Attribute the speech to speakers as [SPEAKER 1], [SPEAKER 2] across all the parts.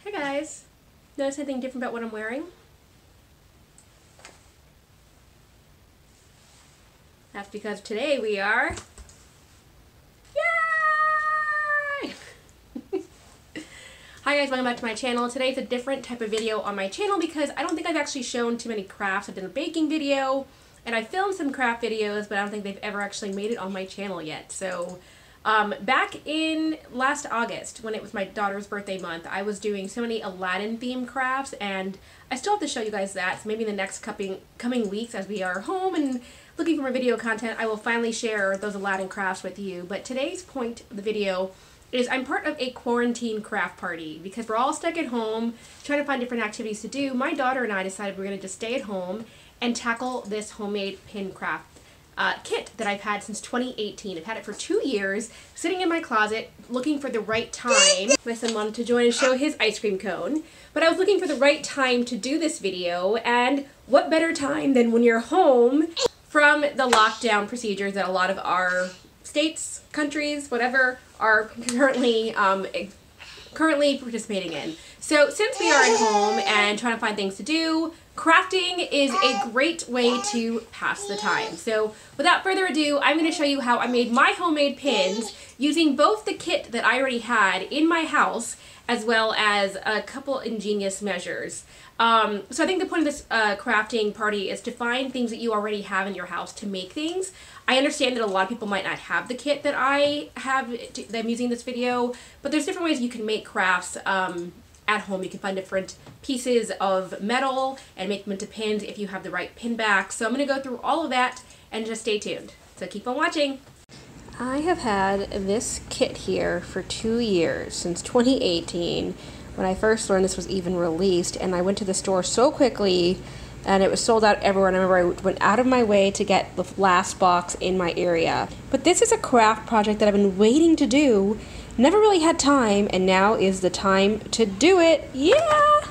[SPEAKER 1] Hi guys! Notice anything different about what I'm wearing? That's because today we are... Yay! Hi guys, welcome back to my channel. Today's a different type of video on my channel because I don't think I've actually shown too many crafts. I've done a baking video and I filmed some craft videos, but I don't think they've ever actually made it on my channel yet. So back in last August, when it was my daughter's birthday month, I was doing so many Aladdin themed crafts, and I still have to show you guys that. So maybe in the next coming weeks, as we are home and looking for more video content, I will finally share those Aladdin crafts with you. But today's point of the video is I'm part of a quarantine craft party because we're all stuck at home trying to find different activities to do. My daughter and I decided we're going to just stay at home and tackle this homemade pin craft kit that I've had since 2018. I've had it for 2 years, sitting in my closet, looking for the right time. My son wanted to join and show his ice cream cone, but I was looking for the right time to do this video, and what better time than when you're home from the lockdown procedures that a lot of our states, countries, whatever, are currently participating in. So since we are at home and trying to find things to do, crafting is a great way to pass the time. So without further ado, I'm going to show you how I made my homemade pins using both the kit that I already had in my house as well as a couple ingenious measures. So I think the point of this crafting party is to find things that you already have in your house to make things. I understand that a lot of people might not have the kit that I have that I'm using in this video, but there's different ways you can make crafts at home. You can find different pieces of metal and make them into pins if you have the right pin back. So I'm going to go through all of that and just stay tuned. So keep on watching. I have had this kit here for 2 years, since 2018, when I first learned this was even released, and I went to the store so quickly and it was sold out everywhere, and I remember I went out of my way to get the last box in my area. But this is a craft project that I've been waiting to do, never really had time, and now is the time to do it. Yeah!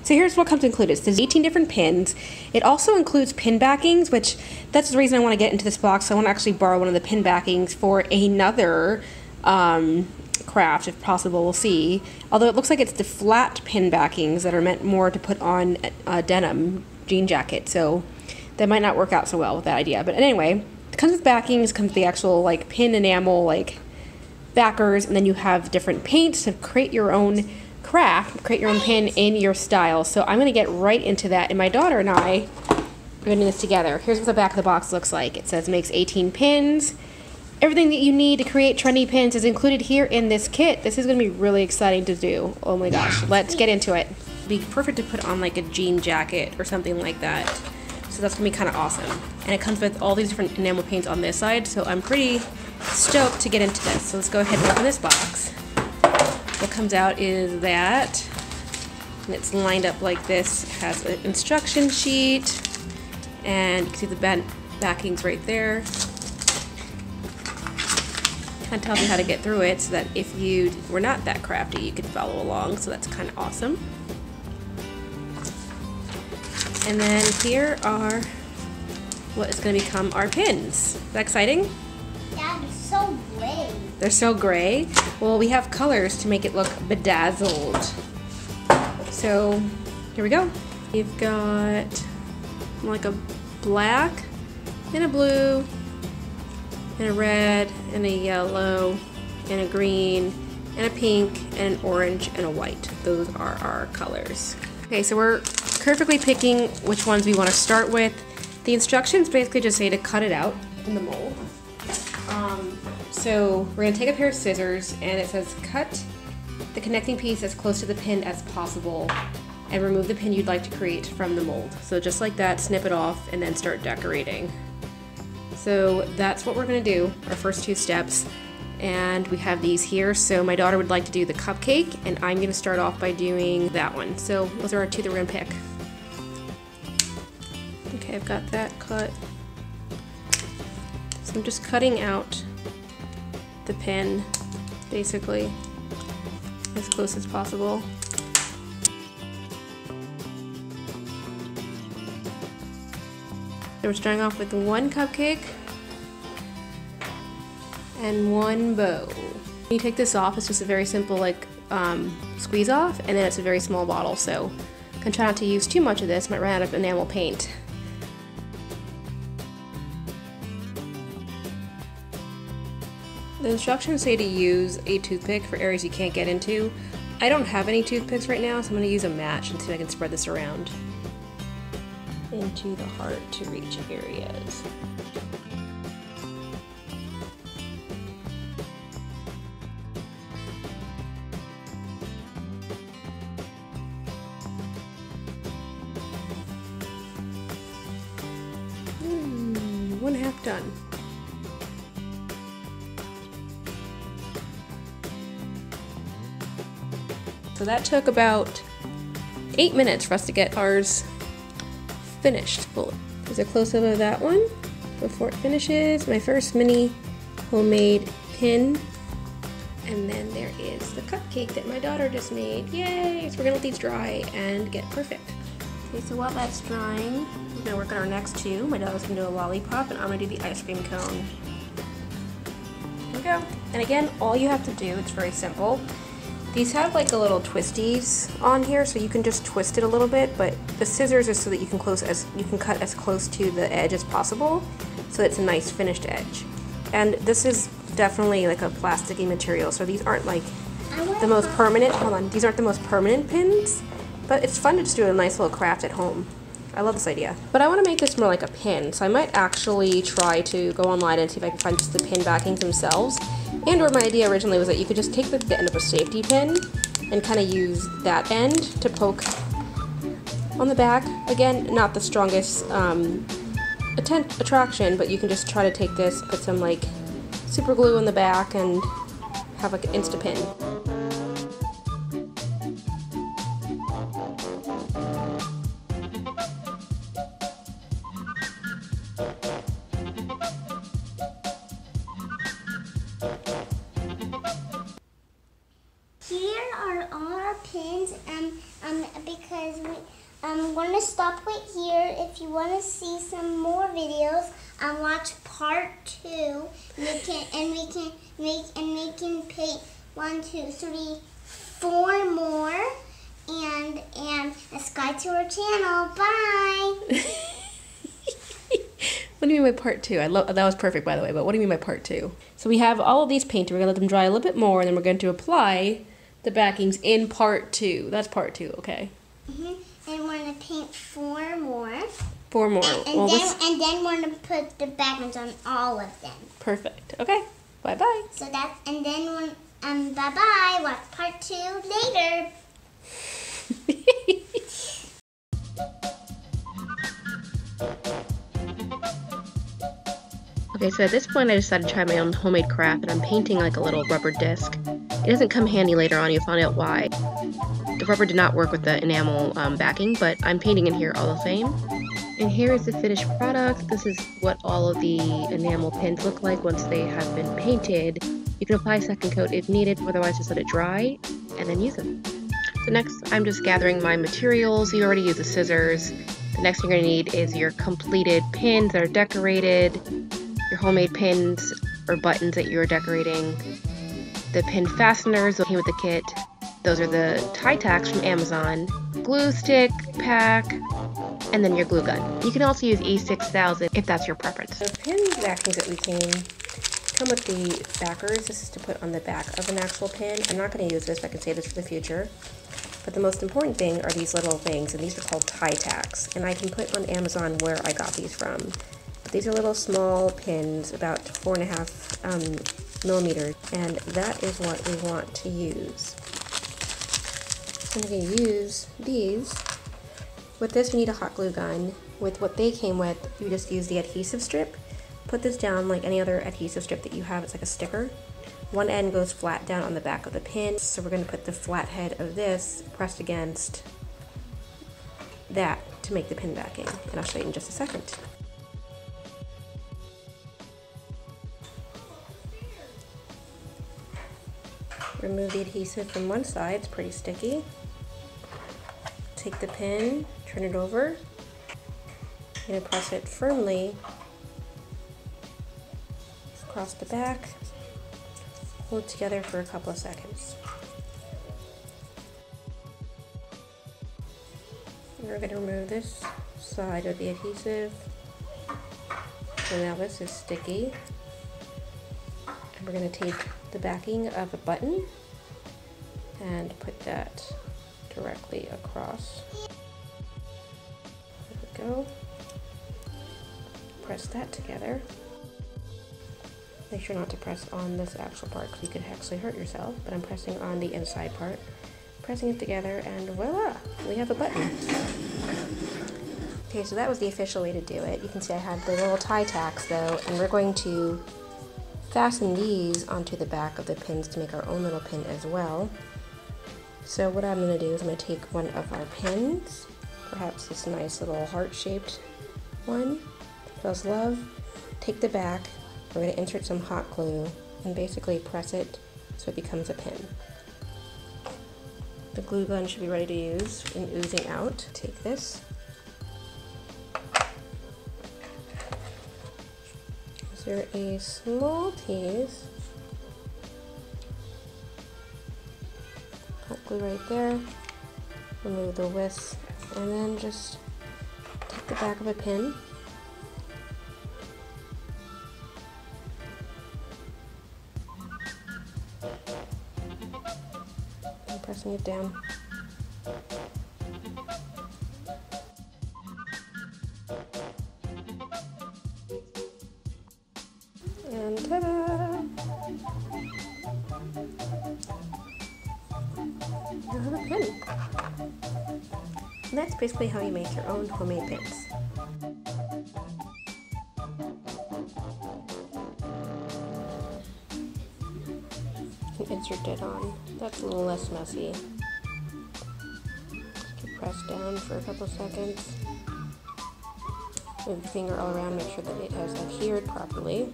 [SPEAKER 1] So here's what comes included. There's 18 different pins. It also includes pin backings, which that's the reason I want to get into this box. So I want to actually borrow one of the pin backings for another craft, if possible. We'll see. Although it looks like it's the flat pin backings that are meant more to put on a denim jean jacket. So that might not work out so well with that idea. But anyway, it comes with backings, comes with the actual like pin enamel like backers, and then you have different paints to create your own craft, create your own pin in your style. So I'm going to get right into that, and my daughter and I are doing this together. Here's what the back of the box looks like. It says makes 18 pins. Everything that you need to create trendy pins is included here in this kit. This is going to be really exciting to do. Oh my gosh, let's get into it. It'd be perfect to put on like a jean jacket or something like that. So that's going to be kind of awesome. And it comes with all these different enamel paints on this side, so I'm pretty stoked to get into this. So let's go ahead and open this box. What comes out is that, and it's lined up like this. It has an instruction sheet, and you can see the backings right there. Kind of tells you how to get through it so that if you were not that crafty, you could follow along. So that's kind of awesome. And then here are what is going to become our pins. Is that exciting?
[SPEAKER 2] Yeah, they're so gray.
[SPEAKER 1] They're so gray? Well, we have colors to make it look bedazzled. So, here we go. We've got like a black and a blue and a red and a yellow and a green and a pink and an orange and a white. Those are our colors. Okay, so we're carefully picking which ones we want to start with. The instructions basically just say to cut it out in the mold. So we're going to take a pair of scissors, and it says cut the connecting piece as close to the pin as possible and remove the pin you'd like to create from the mold. So just like that, snip it off and then start decorating. So that's what we're going to do, our first 2 steps. And we have these here. So my daughter would like to do the cupcake, and I'm going to start off by doing that one. So those are our 2 that we're going to pick. Okay, I've got that cut. So I'm just cutting out the pin, basically, as close as possible. So we're starting off with 1 cupcake and 1 bow. When you take this off, it's just a very simple like squeeze off, and then it's a very small bottle, so I'm gonna try not to use too much of this, might run out of enamel paint. The instructions say to use a toothpick for areas you can't get into. I don't have any toothpicks right now, so I'm gonna use a match and see if I can spread this around into the hard to reach areas. One half done. So that took about 8 minutes for us to get ours finished. There's a close-up of that one before it finishes. My first mini homemade pin. And then there is the cupcake that my daughter just made. Yay! So we're gonna let these dry and get perfect. Okay, so while that's drying, we're gonna work on our next two. My daughter's gonna do a lollipop and I'm gonna do the ice cream cone. There we go. And again, all you have to do, it's very simple. These have like a little twisties on here, so you can just twist it a little bit, but the scissors are so that you can cut as close to the edge as possible, so it's a nice finished edge. And this is definitely like a plasticky material, so these aren't like the most permanent, these aren't the most permanent pins, but it's fun to just do a nice little craft at home. I love this idea. But I want to make this more like a pin, so I might actually try to go online and see if I can find just the pin backings themselves. And or my idea originally was that you could just take the end of a safety pin and kind of use that end to poke on the back. Again, not the strongest attraction, but you can just try to take this, put some like super glue on the back, and have like an insta pin.
[SPEAKER 2] Here are all our pins, because I'm going to stop right here. If you want to see some more videos, watch part 2. We can paint 1, 2, 3, 4 more, and subscribe to our channel. Bye.
[SPEAKER 1] What do you mean by part 2? That was perfect, by the way, but what do you mean by part 2? So we have all of these painted. We're going to let them dry a little bit more, and then we're going to apply the backings in part 2. That's part 2, okay?
[SPEAKER 2] And we're going to paint 4 more.
[SPEAKER 1] 4 more.
[SPEAKER 2] And then we're going to put the backings on all of them.
[SPEAKER 1] Perfect. Okay. Bye-bye.
[SPEAKER 2] So that's, and then bye-bye. Watch part 2 later.
[SPEAKER 1] Okay, so at this point I decided to try my own homemade craft, and I'm painting like a little rubber disc. It doesn't come handy later on, you'll find out why. The rubber did not work with the enamel backing, but I'm painting in here all the same. And here is the finished product. This is what all of the enamel pins look like once they have been painted. You can apply a second coat if needed, otherwise just let it dry and then use them. So next I'm just gathering my materials. You already used the scissors. The next thing you're going to need is your completed pins that are decorated, your homemade pins or buttons that you're decorating, the pin fasteners that came with the kit. Those are the tie tacks from Amazon, glue stick pack, and then your glue gun. You can also use E6000 if that's your preference. The pin backings that we come with the backers. This is to put on the back of an actual pin. I'm not going to use this, but I can save this for the future. But the most important thing are these little things, and these are called tie tacks. And I can put on Amazon where I got these from. But these are little small pins, about 4.5 millimeters, and that is what we want to use. So I'm going to use these. With this, you need a hot glue gun. With what they came with, you just use the adhesive strip. Put this down like any other adhesive strip that you have. It's like a sticker. One end goes flat down on the back of the pin. So we're going to put the flat head of this pressed against that to make the pin backing. And I'll show you in just a second. Remove the adhesive from one side, it's pretty sticky. Take the pin, turn it over, and press it firmly across the back. Hold it together for a couple of seconds. We're going to remove this side of the adhesive. So now this is sticky. And we're going to take the backing of a button and put that directly across. There we go. Press that together. Make sure not to press on this actual part because you could actually hurt yourself, but I'm pressing on the inside part. Pressing it together and voila, we have a button. Okay, so that was the official way to do it. You can see I had the little tie tacks though, and we're going to fasten these onto the back of the pins to make our own little pin as well. So what I'm going to do is I'm going to take one of our pins, perhaps this nice little heart-shaped one, Feels Love, take the back, we're going to insert some hot glue and basically press it so it becomes a pin. The glue gun should be ready to use and oozing out. Take this. Insert a small piece. Hot glue right there. Remove the wisp and then just take the back of a pin. Pressing it down. And ta-da! You have a pin. And that's basically how you make your own homemade pins. Insert it on. That's a little less messy. Just press down for a couple seconds. Move the finger all around, make sure that it has adhered properly.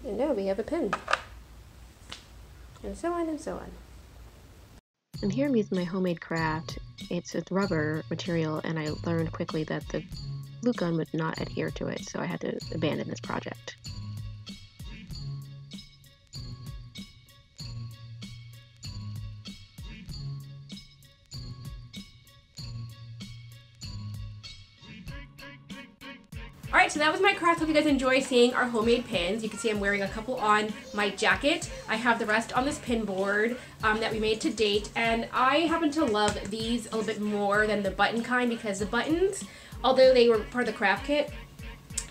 [SPEAKER 1] And now we have a pin. And so on and so on. And here I'm using my homemade craft. It's a rubber material, and I learned quickly that the glue gun would not adhere to it, so I had to abandon this project. Alright, so that was my craft. Hope you guys enjoy seeing our homemade pins. You can see I'm wearing a couple on my jacket. I have the rest on this pin board that we made to date, and I happen to love these a little bit more than the button kind because the buttons, although they were part of the craft kit,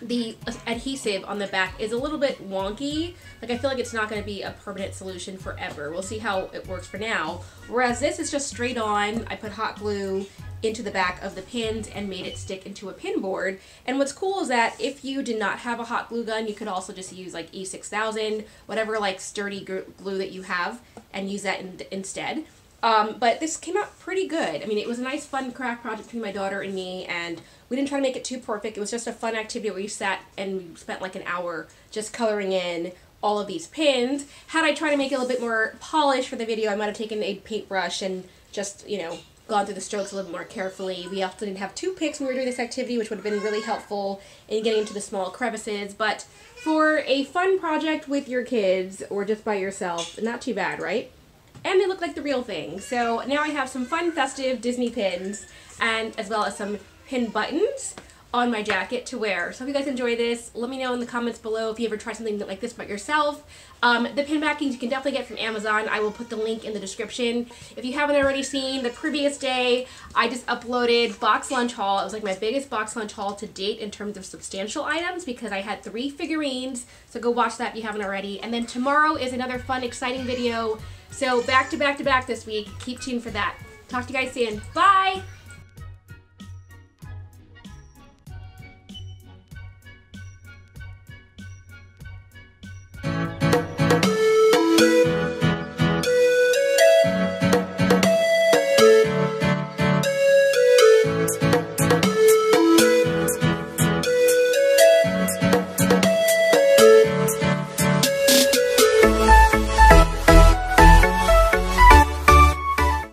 [SPEAKER 1] the adhesive on the back is a little bit wonky. Like, I feel like it's not going to be a permanent solution forever. We'll see how it works for now. Whereas this is just straight on. I put hot glue into the back of the pins and made it stick into a pin board. And what's cool is that if you did not have a hot glue gun, you could also just use like E6000, whatever like sturdy glue that you have, and use that instead. But this came out pretty good. I mean, it was a nice fun craft project between my daughter and me, and we didn't try to make it too perfect. It was just a fun activity where we sat and we spent like an hour just coloring in all of these pins. Had I tried to make it a little bit more polished for the video, I might have taken a paintbrush and just, you know, gone through the strokes a little more carefully. We also didn't have toothpicks when we were doing this activity, which would have been really helpful in getting into the small crevices. But for a fun project with your kids or just by yourself, not too bad, right? And they look like the real thing. So now I have some fun, festive Disney pins, and as well as some pin buttons on my jacket to wear. So if you guys enjoy this, let me know in the comments below if you ever try something like this by yourself. The pin backings you can definitely get from Amazon. I will put the link in the description. If you haven't already seen, the previous day I just uploaded box lunch haul. It was like my biggest box lunch haul to date in terms of substantial items because I had 3 figurines. So go watch that if you haven't already. And then tomorrow is another fun, exciting video. So back to back to back this week. Keep tuned for that. Talk to you guys soon. Bye!